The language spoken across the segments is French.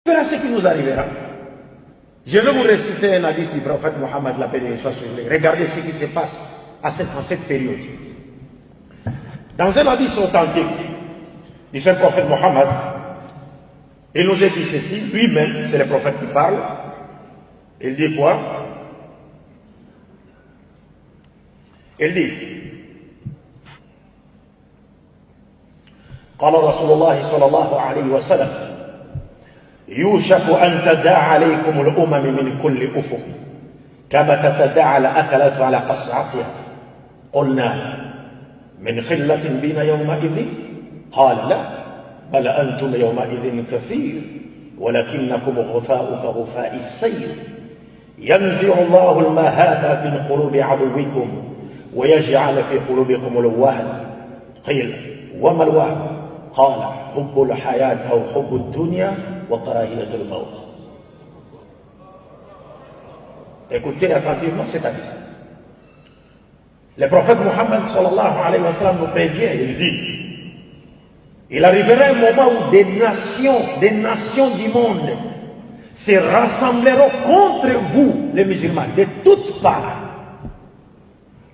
Voilà ce qui nous arrivera. Je vais vous réciter un hadith du prophète Mohammed, la paix de soit sur lui. Regardez ce qui se passe en cette période. Dans un hadith authentique du saint prophète Mohammed, il nous a dit ceci, lui-même, c'est le prophète qui parle. Il dit quoi? Il dit قال رسول الله صلى الله عليه وسلم يوشك أن تداعى عليكم الأمم من كل أفق كما تتداعى الأكلة على قصعتها قلنا من خلة بنا يومئذ قال لا بل أنتم يومئذ كثير ولكنكم غثاء كغثاء السيل ينزع الله المهابة من قلوب عدوكم ويجعل في قلوبكم الوهن قيل وما الوهن قال حب الحياة أو حب الدنيا وكراهية الموت. Écoutez attentivement cet hadith. Le prophète Mohammed sallallahu alayhi wa sallam nous prévient, il dit, il arrivera un moment où des nations du monde se rassembleront contre vous, les musulmans, de toutes parts,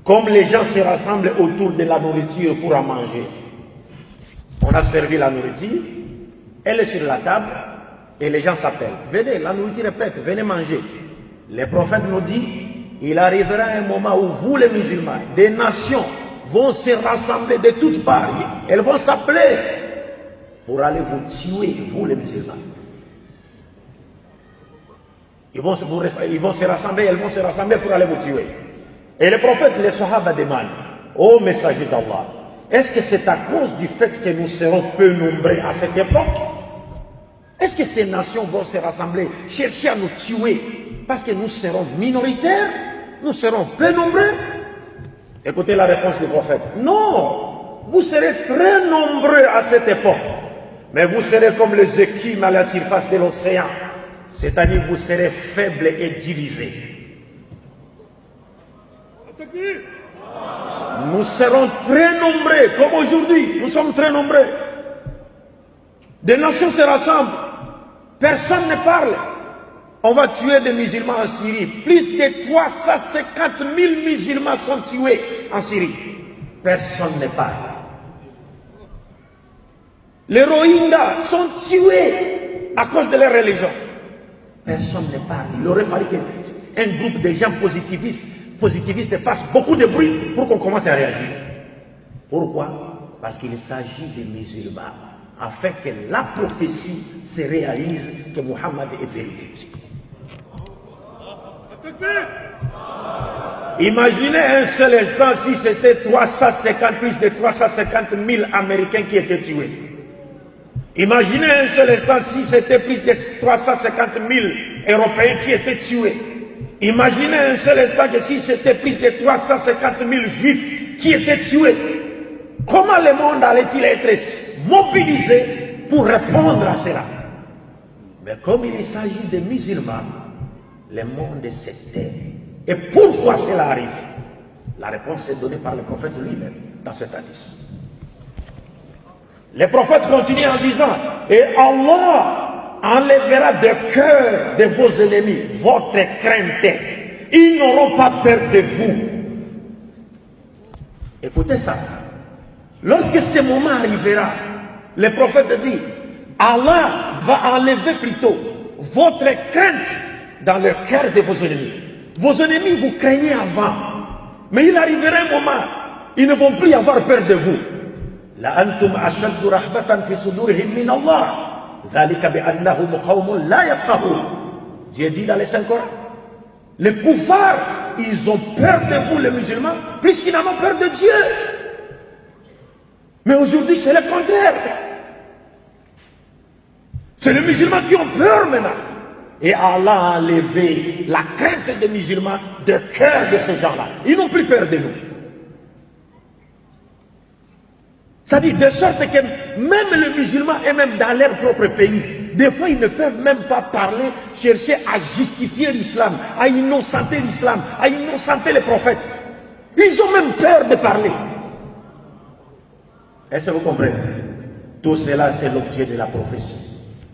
comme les gens se rassemblent autour de la nourriture pour en manger. On a servi la nourriture, elle est sur la table et les gens s'appellent. Venez, la nourriture est prête, venez manger. Le prophète nous dit, il arrivera un moment où vous les musulmans, des nations vont se rassembler de toutes parts. Elles vont s'appeler pour aller vous tuer, vous les musulmans. Elles vont se rassembler pour aller vous tuer. Et le prophète, les Sahaba demandent, ô messager d'Allah, est-ce que c'est à cause du fait que nous serons peu nombreux à cette époque? Est-ce que ces nations vont se rassembler, chercher à nous tuer parce que nous serons minoritaires? Nous serons peu nombreux? Écoutez la réponse du prophète. Non, vous serez très nombreux à cette époque, mais vous serez comme les écumes à la surface de l'océan, c'est-à-dire vous serez faibles et divisés. Nous serons très nombreux, comme aujourd'hui, nous sommes très nombreux. Des nations se rassemblent, personne ne parle. On va tuer des musulmans en Syrie. Plus de 350 000 musulmans sont tués en Syrie. Personne ne parle. Les Rohingyas sont tués à cause de leur religion. Personne ne parle. Il aurait fallu qu'un groupe de gens positivistes fasse beaucoup de bruit pour qu'on commence à réagir. Pourquoi? Parce qu'il s'agit des musulmans, afin que la prophétie se réalise que Mohammed est véridique. Imaginez un seul instant si c'était plus de 350 000 Américains qui étaient tués. Imaginez un seul instant si c'était plus de 350 000 Européens qui étaient tués. Imaginez un seul instant que si c'était plus de 350 000 Juifs qui étaient tués. Comment le monde allait-il être mobilisé pour répondre à cela? Mais comme il s'agit des musulmans, le monde se tait. Et pourquoi cela arrive? La réponse est donnée par le prophète lui-même dans cet hadith. Le prophète continue en disant, et Allah enlèvera de cœur de vos ennemis votre crainte. Ils n'auront pas peur de vous. Écoutez ça. Lorsque ce moment arrivera, le prophète dit, Allah va enlever plutôt votre crainte dans le cœur de vos ennemis. Vos ennemis vous craignez avant, mais il arrivera un moment, ils ne vont plus avoir peur de vous. La antum ashaddu rahbatan fi sudurihim min Allah. Dhalika bi annahum qawmun la yafqahun. Dieu dit dans les Saint-Coran, les koufars, ils ont peur de vous les musulmans, puisqu'ils n'en ont peur de Dieu. Mais aujourd'hui, c'est le contraire. C'est les musulmans qui ont peur maintenant. Et Allah a enlevé la crainte des musulmans de cœur de ces gens-là. Ils n'ont plus peur de nous. C'est-à-dire de sorte que même les musulmans et même dans leur propre pays, des fois ils ne peuvent même pas parler, chercher à justifier l'islam, à innocenter l'islam, à innocenter les prophètes. Ils ont même peur de parler. Est-ce que vous comprenez? Tout cela c'est l'objet de la prophétie.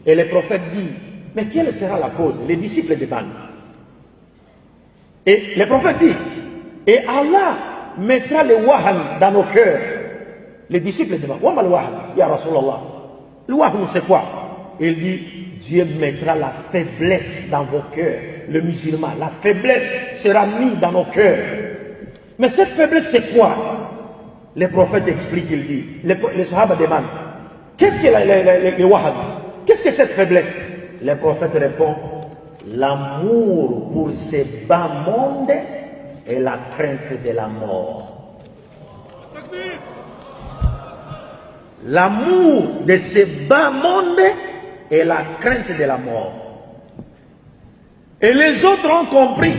Et le prophète dit, mais quelle sera la cause? Les disciples demandent. Et le prophète dit, et Allah mettra le wahan dans nos cœurs. Les disciples demandent, Wama le wahan, ya Rasulallah. Le wahan, c'est quoi? Il dit, Dieu mettra la faiblesse dans vos cœurs. Le musulman, la faiblesse sera mise dans nos cœurs. Mais cette faiblesse, c'est quoi? Le prophète explique, il dit, les sahaba demandent, qu'est-ce que le wahan? Qu'est-ce que cette faiblesse? Le prophète répond, l'amour pour ce bas monde et la crainte de la mort. L'amour de ce bas monde et la crainte de la mort. Et les autres ont compris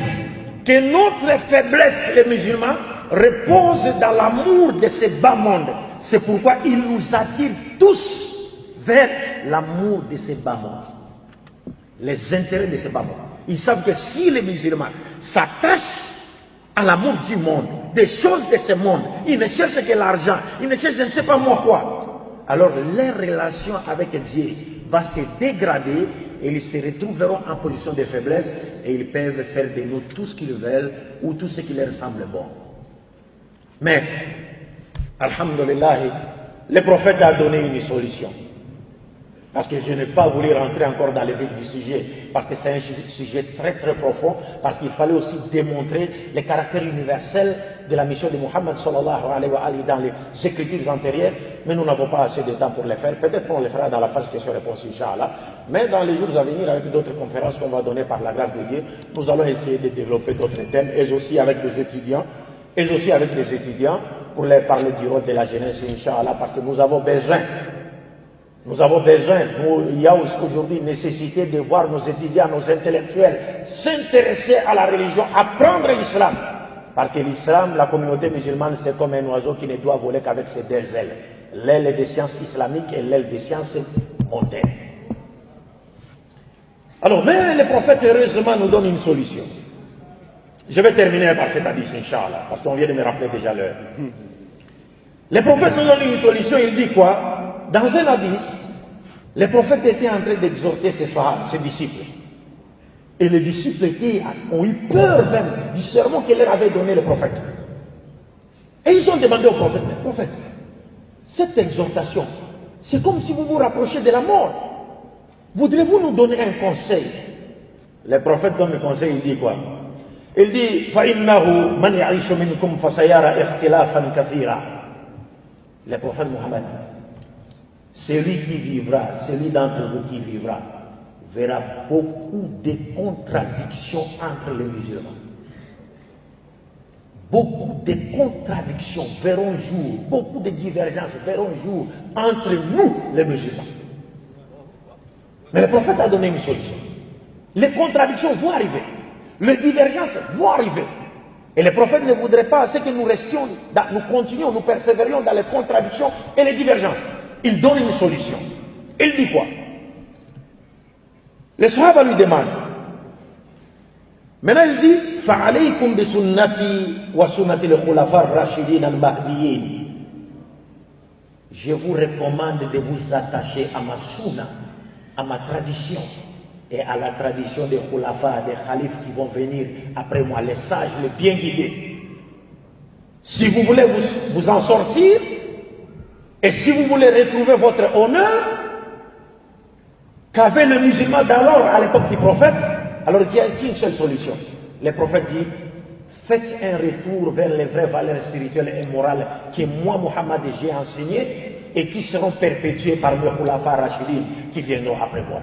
que notre faiblesse, les musulmans, repose dans l'amour de ce bas monde. C'est pourquoi il nous attire tous vers l'amour de ce bas monde. Les intérêts de ce bas monde. Ils savent que si les musulmans s'attachent à l'amour du monde, des choses de ce monde, ils ne cherchent que l'argent, ils ne cherchent je ne sais pas moi quoi, alors leur relation avec Dieu va se dégrader et ils se retrouveront en position de faiblesse et ils peuvent faire de nous tout ce qu'ils veulent ou tout ce qui leur semble bon. Mais, alhamdulillah, le prophète a donné une solution. Parce que je n'ai pas voulu rentrer encore dans le vif du sujet, parce que c'est un sujet très très profond, parce qu'il fallait aussi démontrer le caractère universel de la mission de Muhammad sallallahu alayhi wa sallam dans les écritures antérieures, mais nous n'avons pas assez de temps pour le faire. Peut-être qu'on le fera dans la phase question-réponse, Inch'Allah. Mais dans les jours à venir, avec d'autres conférences qu'on va donner par la grâce de Dieu, nous allons essayer de développer d'autres thèmes, et aussi avec des étudiants, pour leur parler du rôle de la jeunesse, Inch'Allah, parce que nous avons besoin. Il y a aujourd'hui nécessité de voir nos étudiants, nos intellectuels s'intéresser à la religion, apprendre l'islam. Parce que l'islam, la communauté musulmane, c'est comme un oiseau qui ne doit voler qu'avec ses deux ailes. L'aile des sciences islamiques et l'aile des sciences modernes. Alors, mais le prophète, heureusement, nous donne une solution. Je vais terminer par cet hadith, Inch'Allah, parce qu'on vient de me rappeler déjà l'heure. Le prophète nous donne une solution, il dit quoi? Dans un hadith, le prophète était en train d'exhorter ses disciples. Et les disciples ont eu peur même du sermon qu'il leur avait donné le prophète. Et ils ont demandé au prophète, prophète, cette exhortation, c'est comme si vous vous rapprochiez de la mort. Voudrez-vous nous donner un conseil? Le prophète donne le conseil, il dit quoi? Il dit, فَإِنَّهُ مَنْ يَعِيشُ مِنْكُمْ فَسَيَرَ اخْتِلَافًا كَثِيرًا. Le prophète Mohammed, celui qui vivra, celui d'entre vous qui vivra, verra beaucoup de contradictions entre les musulmans. Beaucoup de contradictions verront jour, beaucoup de divergences verront jour entre nous, les musulmans. Mais le prophète a donné une solution. Les contradictions vont arriver, les divergences vont arriver. Et le prophète ne voudrait pas que nous restions, nous continuions, nous persévérions dans les contradictions et les divergences. Il donne une solution. Il dit quoi? Les Sahaba lui demandent. Maintenant il dit فَعَلَيْكُمْ بِسُنَّتِي وَسُنَّةِ الْخُلَفَاءِ الرَّاشِدِينَ الْمَهْدِيِّينَ. Je vous recommande de vous attacher à ma sunna, à ma tradition et à la tradition des khulafa, des khalifes qui vont venir après moi, les sages, les bien guidés. Si vous voulez vous en sortir, et si vous voulez retrouver votre honneur qu'avait le musulman d'alors à l'époque du prophète, alors il n'y a qu'une seule solution. Le prophète dit, faites un retour vers les vraies valeurs spirituelles et morales que moi, Muhammad, j'ai enseignées et qui seront perpétuées par mes khulafa rachidines qui viendront après moi.